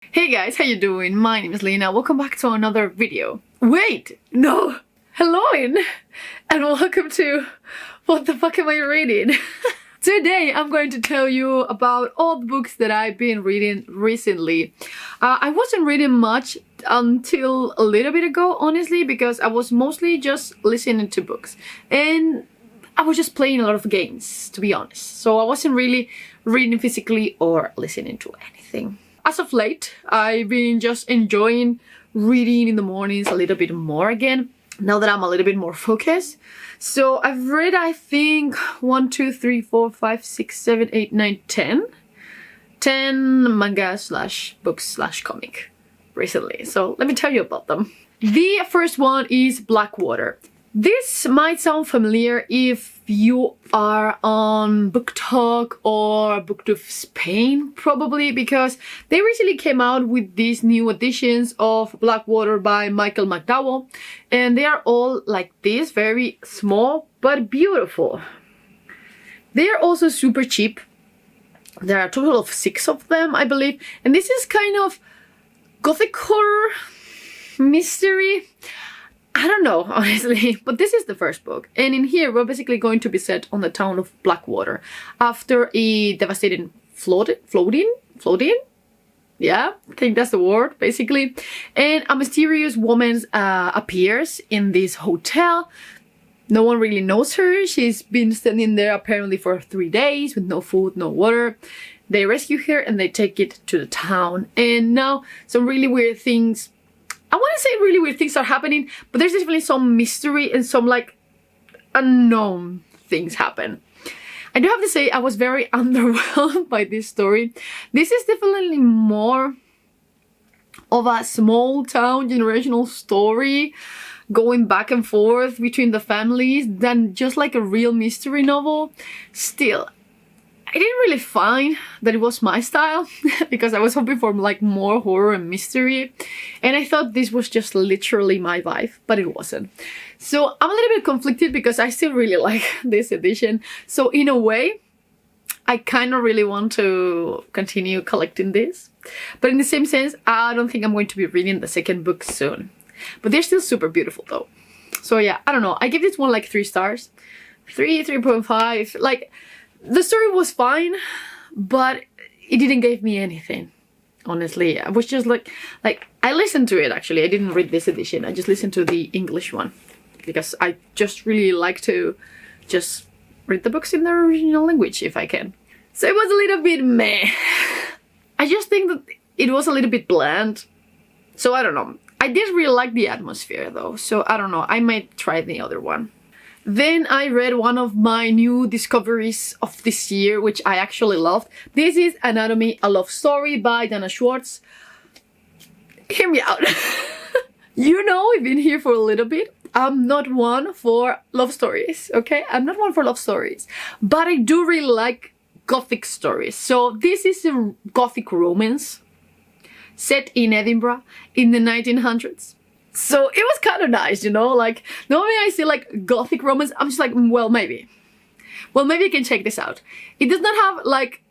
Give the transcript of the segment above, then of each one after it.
Hey guys, how you doing? My name is Lena. Welcome back to another video. Wait! No! Hello and welcome to What the fuck am I reading? Today I'm going to tell you about all the books that I've been reading recently. I wasn't reading much until a little bit ago, honestly, because I was mostly just listening to books. And I was just playing a lot of games, to be honest. So I wasn't really reading physically or listening to anything. As of late, I've been just enjoying reading in the mornings a little bit more again, now that I'm a little bit more focused. So I've read, I think, 1, 2, 3, 4, 5, 6, 7, 8, 9, 10 manga slash books slash comic recently. So let me tell you about them. The first one is Blackwater. This might sound familiar if you are on BookTok or BookTube Spain, probably, because they recently came out with these new editions of Blackwater by Michael McDowell, and they are all like this, very small but beautiful. They are also super cheap. There are a total of 6 of them, I believe, and this is kind of gothic horror mystery. I don't know, honestly, but this is the first book. And in here, we're basically going to be set on the town of Blackwater after a devastating flooding? Yeah, I think that's the word, basically. And a mysterious woman appears in this hotel. No one really knows her. She's been standing there apparently for 3 days with no food, no water. They rescue her and they take it to the town. And now some really weird things, I want to say really weird things are happening, but there's definitely some mystery and some like unknown things happen. I do have to say I was very underwhelmed by this story. This is definitely more of a small town generational story going back and forth between the families than just like a real mystery novel. Still, I didn't really find that it was my style because I was hoping for like more horror and mystery, and I thought this was just literally my vibe, but it wasn't. So I'm a little bit conflicted because I still really like this edition. So in a way, I kind of really want to continue collecting this, but in the same sense, I don't think I'm going to be reading the second book soon. But they're still super beautiful though. So yeah, I don't know. I give this one like 3 stars, 3.5. Like, the story was fine, but it didn't give me anything, honestly. I was just like I listened to it actually. I didn't read this edition. I just listened to the English one because I just really like to just read the books in their original language if I can. So it was a little bit meh. I just think that it was a little bit bland. So I don't know. I did really like the atmosphere though. So I don't know. I might try the other one. Then I read one of my new discoveries of this year, which I actually loved. This is Anatomy, a Love Story by Dana Schwartz. Hear me out. You know, I've been here for a little bit. I'm not one for love stories, okay? I'm not one for love stories. But I do really like gothic stories. So this is a gothic romance set in Edinburgh in the 1900s. So it was kind of nice, you know, like normally I see like gothic romance, I'm just like, well, maybe I can check this out. It does not have like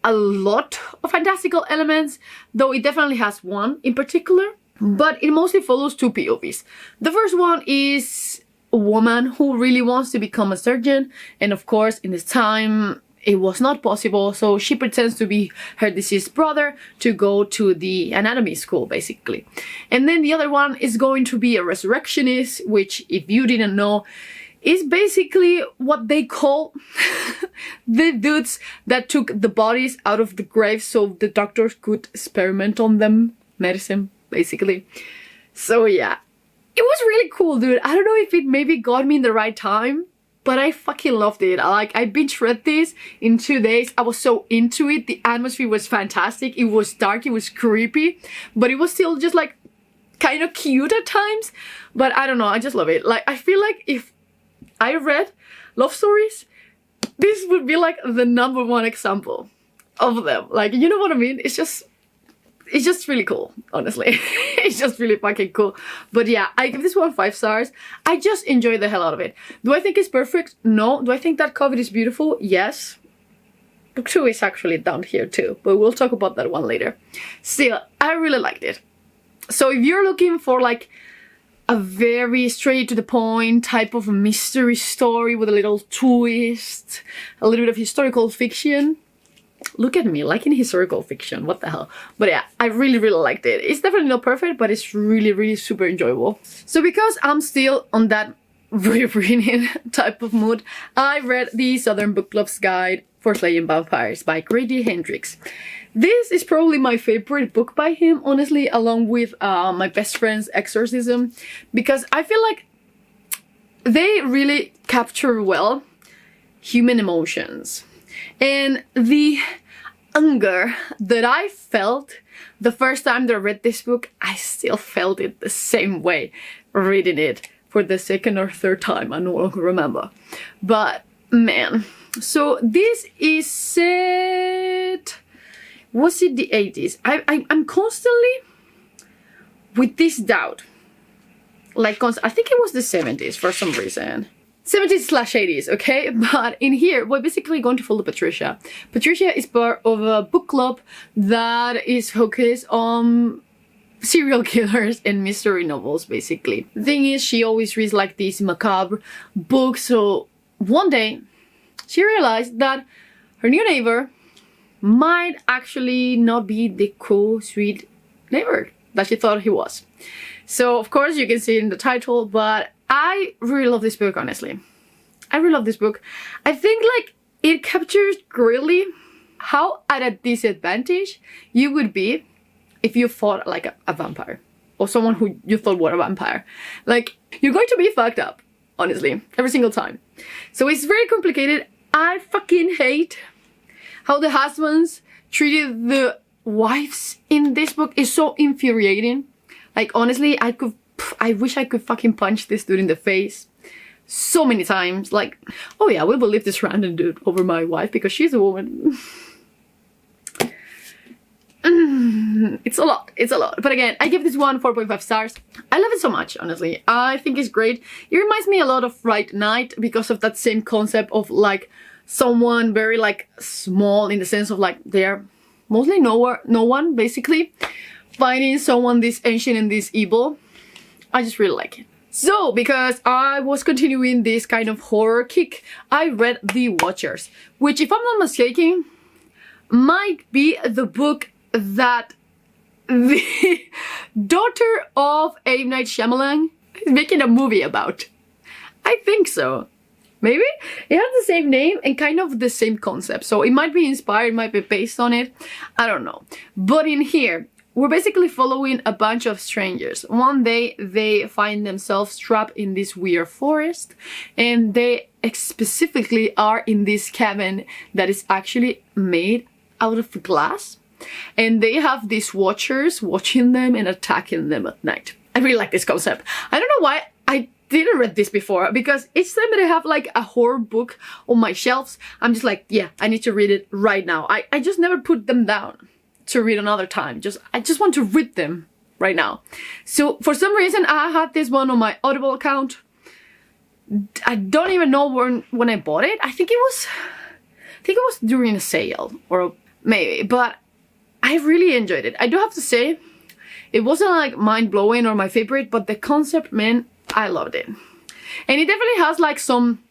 a lot of fantastical elements, though it definitely has one in particular, but it mostly follows 2 POVs. The first one is a woman who really wants to become a surgeon, and of course in this time it was not possible, so she pretends to be her deceased brother to go to the anatomy school, basically. And then the other one is going to be a resurrectionist, which, if you didn't know, is basically what they call the dudes that took the bodies out of the grave so the doctors could experiment on them. Medicine, basically. So yeah, it was really cool, dude. I don't know if it maybe got me in the right time, but I fucking loved it. I binge read this in 2 days. I was so into it. The atmosphere was fantastic. It was dark, it was creepy, but it was still just like kind of cute at times. But I don't know, I just love it. Like, I feel like if I read love stories, this would be like the #1 example of them. Like, you know what I mean? It's just really cool, honestly. It's just really fucking cool. But yeah, I give this one 5 stars. I just enjoy the hell out of it. Do I think it's perfect? No. Do I think that cover is beautiful? Yes. Book 2 is actually down here too, but we'll talk about that one later. Still, I really liked it. So if you're looking for like a very straight to the point type of mystery story with a little twist, a little bit of historical fiction, look at me, liking historical fiction, what the hell. But yeah, I really liked it. It's definitely not perfect, but it's really super enjoyable. So because I'm still on that rereading type of mood, I read the Southern Book Club's Guide for Slaying Vampires by Grady Hendrix. This is probably my favorite book by him, honestly, along with my best friend's Exorcism, because I feel like they really capture well human emotions. And the anger that I felt the first time that I read this book, I still felt it the same way reading it for the second or third time, I no longer remember. But man, so this is set... was it the 80s? I'm constantly with this doubt. Like, I think it was the 70s for some reason. 70s/80s, okay? But in here, we're basically going to follow Patricia. Patricia is part of a book club that is focused on serial killers and mystery novels, basically. The thing is, she always reads like these macabre books, so one day she realized that her new neighbor might actually not be the cool, sweet neighbor that she thought he was. So, of course, you can see it in the title, but I really love this book, honestly. I really love this book. I think, like, it captures really how at a disadvantage you would be if you fought, like, a vampire. Or someone who you thought were a vampire. Like, you're going to be fucked up, honestly, every single time. So it's very complicated. I fucking hate how the husbands treated the wives in this book. Is so infuriating. Like, honestly, I wish I could fucking punch this dude in the face so many times. Like, oh yeah, we will leave this random dude over my wife because she's a woman. It's a lot. It's a lot. But again, I give this one 4.5 stars. I love it so much, honestly. I think it's great. It reminds me a lot of Fright Night because of that same concept of like someone very like small in the sense of like they're mostly no one basically finding someone this ancient and this evil. I just really like it. So, because I was continuing this kind of horror kick, I read The Watchers, which, if I'm not mistaken, might be the book that the daughter of M. Night Shyamalan is making a movie about. I think so. Maybe? It has the same name and kind of the same concept. So it might be inspired, might be based on it. I don't know. But in here, we're basically following a bunch of strangers. One day, they find themselves trapped in this weird forest. And they specifically are in this cabin that is actually made out of glass. And they have these watchers watching them and attacking them at night. I really like this concept. I don't know why I didn't read this before, because each time that I have like a horror book on my shelves, I'm just like, yeah, I need to read it right now. I just never put them down to read another time. I just want to read them right now. So for some reason, I had this one on my Audible account. I don't even know when I bought it. I think it was during a sale or maybe, but I really enjoyed it. I do have to say, it wasn't like mind-blowing or my favorite, but the concept, man, I loved it. And it definitely has like some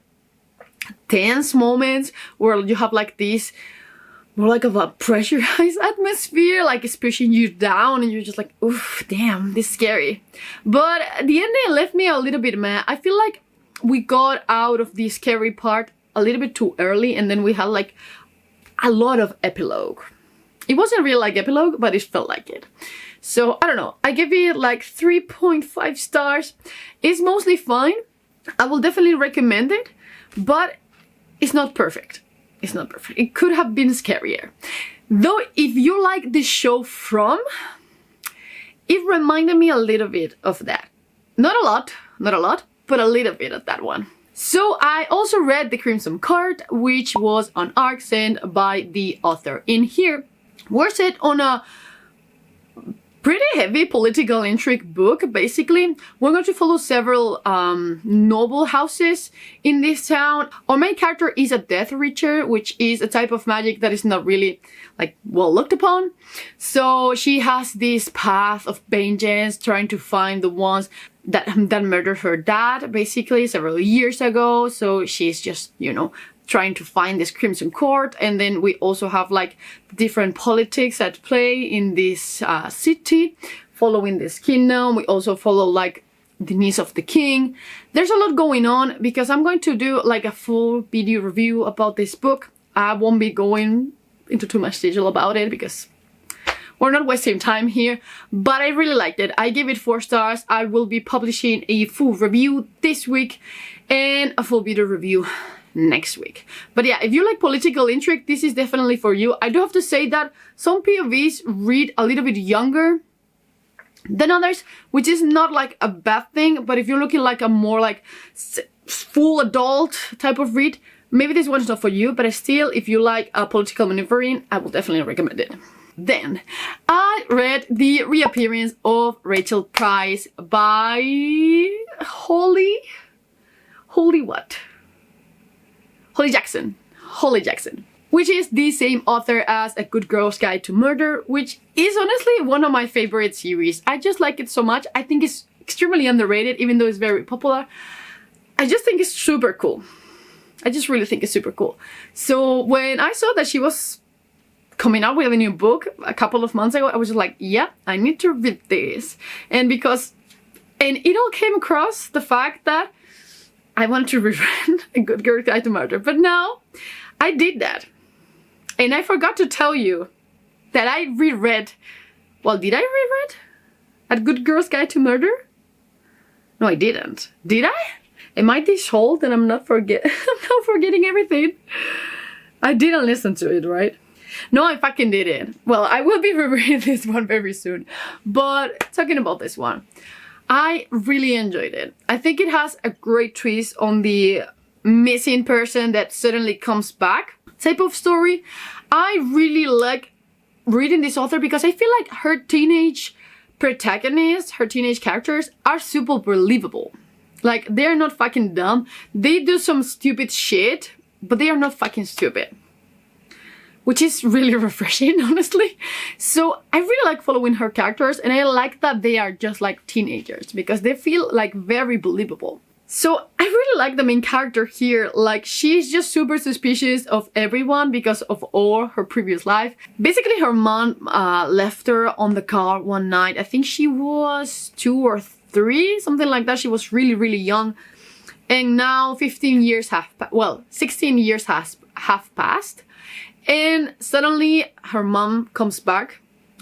tense moments where you have like this more like of a pressurized atmosphere, like it's pushing you down and you're just like, oof, damn, this is scary. But the ending left me a little bit mad. I feel like we got out of the scary part a little bit too early, and then we had like a lot of epilogue. It wasn't real like epilogue, but it felt like it. So, I don't know. I give it like 3.5 stars. It's mostly fine. I will definitely recommend it, but it's not perfect. It's not perfect. It could have been scarier. Though, if you like the show From, it reminded me a little bit of that. Not a lot, but a little bit of that one. So, I also read The Crimson Card, which was an arc sent by the author. In here, we're set on a pretty heavy political intrigue book. Basically, we're going to follow several noble houses in this town. Our main character is a Death Reacher, which is a type of magic that is not really like well looked upon. So she has this path of vengeance, trying to find the ones that murdered her dad basically several years ago. So she's just, you know, trying to find this Crimson Court. And then we also have like different politics at play in this city, following this kingdom. We also follow like the needs of the king. There's a lot going on because I'm going to do like a full video review about this book. I won't be going into too much detail about it because we're not wasting time here, but I really liked it. I gave it 4 stars. I will be publishing a full review this week and a full video review next week. But yeah, if you like political intrigue, this is definitely for you. I do have to say that some POVs read a little bit younger than others, which is not like a bad thing, but if you're looking like a more like full adult type of read, maybe this one's not for you, but still, if you like political maneuvering, I will definitely recommend it. Then I read The Reappearance of Rachel Price by Holly Jackson, which is the same author as A Good Girl's Guide to Murder, which is honestly one of my favorite series. I just like it so much. I think it's extremely underrated, even though it's very popular. I just think it's super cool. I just really think it's super cool. So when I saw that she was coming out with a new book a couple of months ago, I was just like, yeah, I need to read this. And it all came across the fact that I wanted to reread A Good Girl's Guide to Murder, but now I did that. And I forgot to tell you that I reread, well, did I reread A Good Girl's Guide to Murder? No, I didn't. Did I? Am I this old and I'm not forgetting everything? I didn't listen to it, right? No, I fucking did it. Well, I will be rereading this one very soon. But talking about this one, I really enjoyed it. I think it has a great twist on the missing person that suddenly comes back type of story. I really like reading this author because I feel like her teenage protagonists, her teenage characters are super believable. Like, they're not fucking dumb. They do some stupid shit, but they are not fucking stupid. Which is really refreshing, honestly. So I really like following her characters, and I like that they are just like teenagers because they feel like very believable. So I really like the main character here. Like, she's just super suspicious of everyone because of all her previous life. Basically, her mom left her on the car one night. I think she was 2 or 3, something like that. She was really, really young. And now 16 years have passed. And suddenly her mom comes back.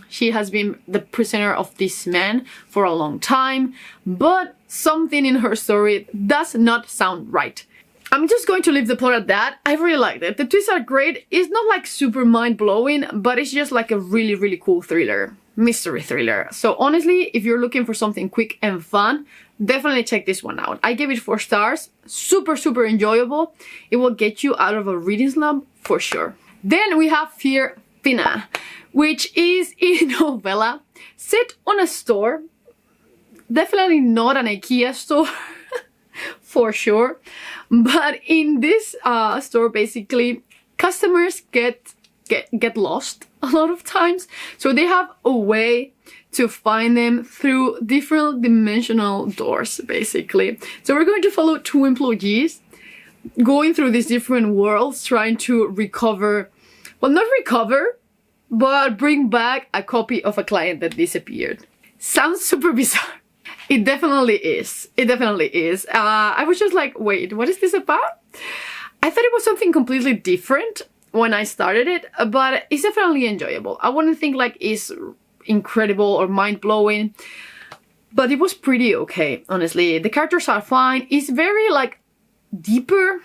She has been the prisoner of this man for a long time, but something in her story does not sound right. I'm just going to leave the plot at that. I really liked it. The twists are great. It's not like super mind-blowing, but it's just like a really, really cool thriller. Mystery thriller. So honestly, if you're looking for something quick and fun, definitely check this one out. I gave it 4 stars. Super, super enjoyable. It will get you out of a reading slump for sure. Then we have here Finina, which is a novella set on a store. Definitely not an IKEA store, for sure. But in this store, basically, customers get lost a lot of times. So they have a way to find them through different dimensional doors, basically. So we're going to follow 2 employees going through these different worlds, trying to recover, well, not recover, but bring back a copy of a client that disappeared. Sounds super bizarre. It definitely is. It definitely is. I was just like, wait, what is this about? I thought it was something completely different when I started it, but it's definitely enjoyable. I wouldn't think like it's incredible or mind-blowing, but it was pretty okay, honestly. The characters are fine. It's very like deeper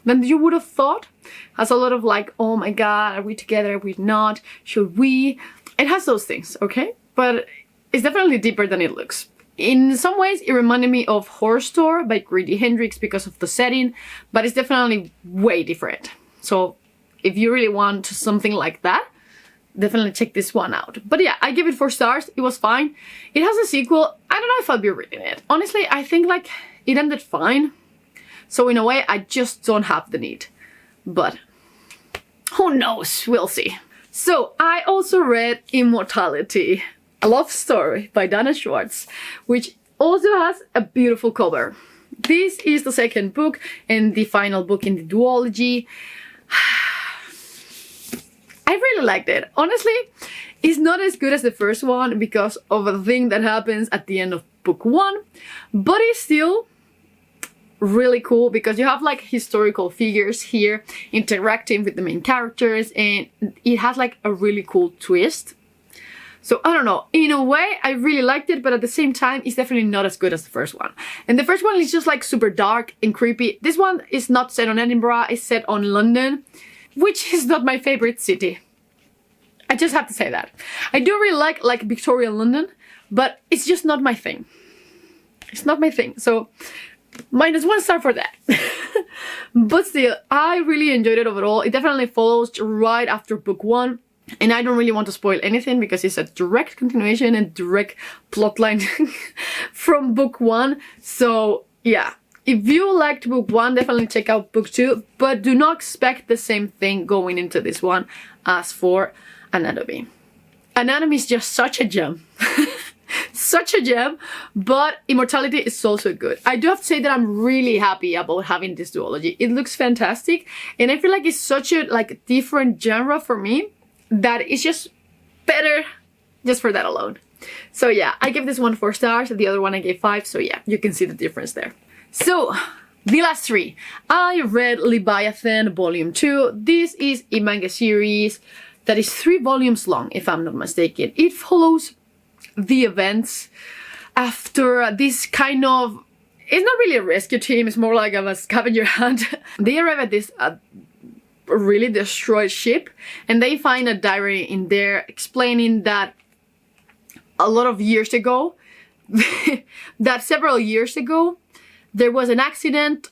than you would have thought. Has a lot of like, oh my god, are we together, are we not, should we? It has those things, okay? But it's definitely deeper than it looks. In some ways, it reminded me of Horror Store by Grady Hendrix because of the setting, but it's definitely way different. So if you really want something like that, definitely check this one out. But yeah, I give it 4 stars. It was fine. It has a sequel. I don't know if I'll be reading it. Honestly, I think like it ended fine. So in a way, I just don't have the need. But who knows? We'll see. So I also read Immortality, a love story by Dana Schwartz, which also has a beautiful cover. This is the second book and the final book in the duology. I really liked it. Honestly, it's not as good as the first one because of a thing that happens at the end of book 1, but it's still really cool because you have like historical figures here interacting with the main characters, and it has like a really cool twist. So I don't know, in a way I really liked it, but at the same time it's definitely not as good as the first one. And the first one is just like super dark and creepy. This one is not set on Edinburgh, it's set on London, which is not my favorite city. I just have to say that. I do really like Victorian London, but it's just not my thing. It's not my thing, so -1 star for that. But still, I really enjoyed it overall. It definitely follows right after book 1. And I don't really want to spoil anything because it's a direct continuation and direct plotline from book 1. So yeah, if you liked book 1, definitely check out book 2. But do not expect the same thing going into this one as for Anatomy. Anatomy is just such a gem. Such a gem, but Immortality is also good. I do have to say that I'm really happy about having this duology. It looks fantastic, and I feel like it's such a like different genre for me that it's just better just for that alone. So yeah, I give this one 4 stars, the other one I gave 5, so yeah, you can see the difference there. So, the last 3. I read Leviathan Volume 2. This is a manga series that is 3 volumes long, if I'm not mistaken. It follows the events after this kind of... It's not really a rescue team, it's more like a scavenger hunt. They arrive at this really destroyed ship, and they find a diary in there explaining that a lot of years ago, that several years ago, there was an accident,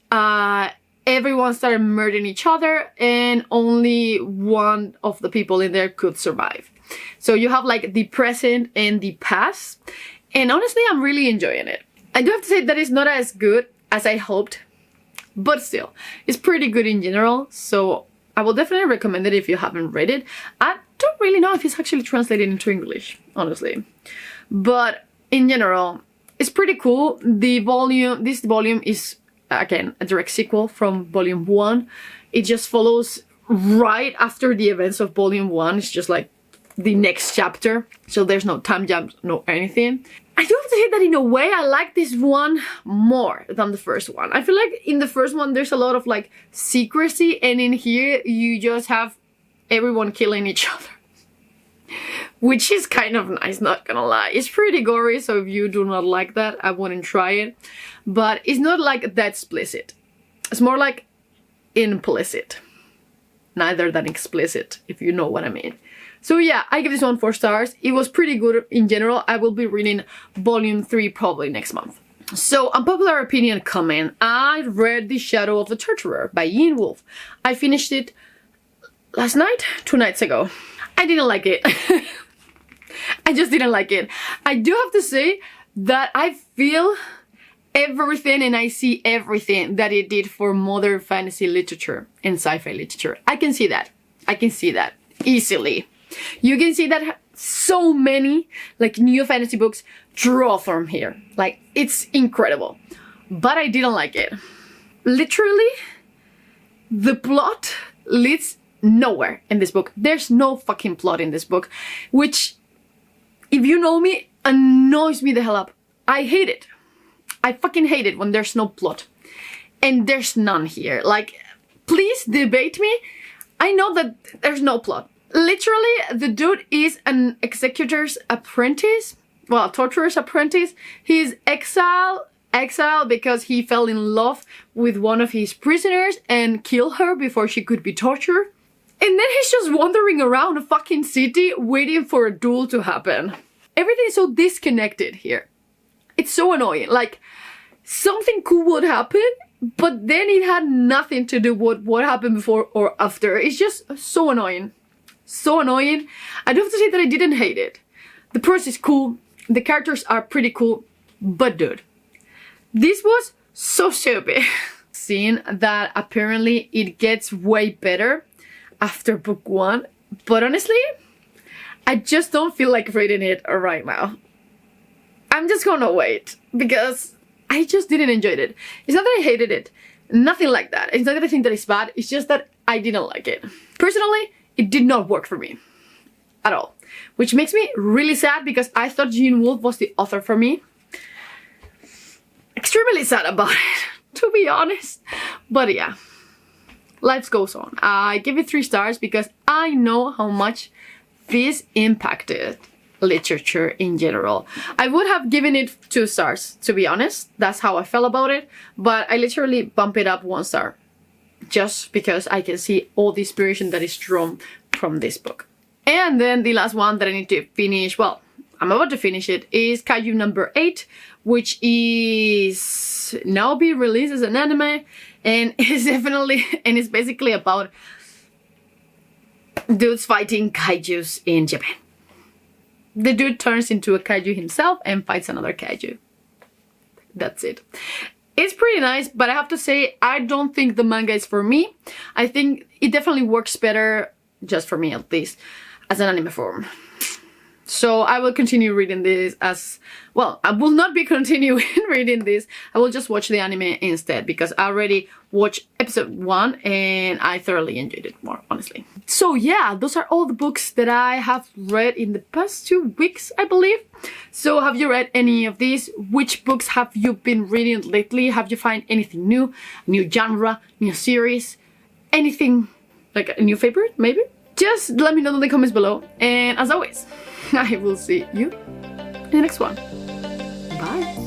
everyone started murdering each other, and only one of the people in there could survive. So you have like the present and the past, and honestly I'm really enjoying it. I do have to say that it's not as good as I hoped, but still, it's pretty good in general, so I will definitely recommend it if you haven't read it. I don't really know if it's actually translated into English, honestly. But in general, it's pretty cool. This volume is, again, a direct sequel from volume 1. It just follows right after the events of volume 1. It's just like the next chapter. So there's no time jump, no anything. I do have to say that in a way I like this one more than the first one. I feel like in the first one there's a lot of like secrecy, and in here you just have everyone killing each other. Which is kind of nice, not gonna lie. It's pretty gory, so if you do not like that, I wouldn't try it. But it's not like that explicit. It's more like implicit. Neither than explicit, if you know what I mean. So yeah, I give this one 4 stars. It was pretty good in general. I will be reading volume 3 probably next month. So, unpopular opinion comment. I read The Shadow of the Torturer by Ian Wolfe. I finished it last night? 2 nights ago. I didn't like it. I just didn't like it. I do have to say that I feel everything and I see everything that it did for modern fantasy literature and sci-fi literature. I can see that. I can see that easily. You can see that so many like new fantasy books draw from here. Like, it's incredible. But I didn't like it. Literally, the plot leads nowhere in this book. There's no fucking plot in this book, which, if you know me, annoys me the hell up. I hate it. I fucking hate it when there's no plot. And there's none here. Like, please debate me. I know that there's no plot. Literally, the dude is an executor's apprentice. Well, torturer's apprentice. He's exiled because he fell in love with one of his prisoners and killed her before she could be tortured. And then he's just wandering around a fucking city waiting for a duel to happen. Everything is so disconnected here. It's so annoying. Like, something cool would happen, but then it had nothing to do with what happened before or after. It's just so annoying. so annoying. I do have to say that I didn't hate it. The prose is cool, the characters are pretty cool, but dude, this was so stupid. Seeing that apparently it gets way better after book 1, but honestly, I just don't feel like reading it right now. I'm just gonna wait because I just didn't enjoy it. It's not that I hated it, nothing like that. It's not that I think that it's bad, it's just that I didn't like it. Personally, it did not work for me at all, which makes me really sad because I thought Gene Wolfe was the author for me. Extremely sad about it, to be honest. But yeah, life goes on. I give it 3 stars because I know how much this impacted literature in general. I would have given it 2 stars, to be honest. That's how I felt about it. But I literally bump it up 1 star. Just because I can see all the inspiration that is drawn from this book. And then the last one that I need to finish, well, I'm about to finish it, is Kaiju #8, which is now being released as an anime, and it's basically about dudes fighting kaijus in Japan. The dude turns into a kaiju himself and fights another kaiju. That's it. It's pretty nice, but I have to say, I don't think the manga is for me. I think it definitely works better, just for me at least, as an anime form. So I will continue reading this as... Well, I will not be continuing reading this. I will just watch the anime instead because I already watched episode 1 and I thoroughly enjoyed it more, honestly. So yeah, those are all the books that I have read in the past 2 weeks, I believe. So have you read any of these? Which books have you been reading lately? Have you found anything new? New genre? New series? Anything like a new favorite, maybe? Just let me know in the comments below. And as always, I will see you in the next one. Bye.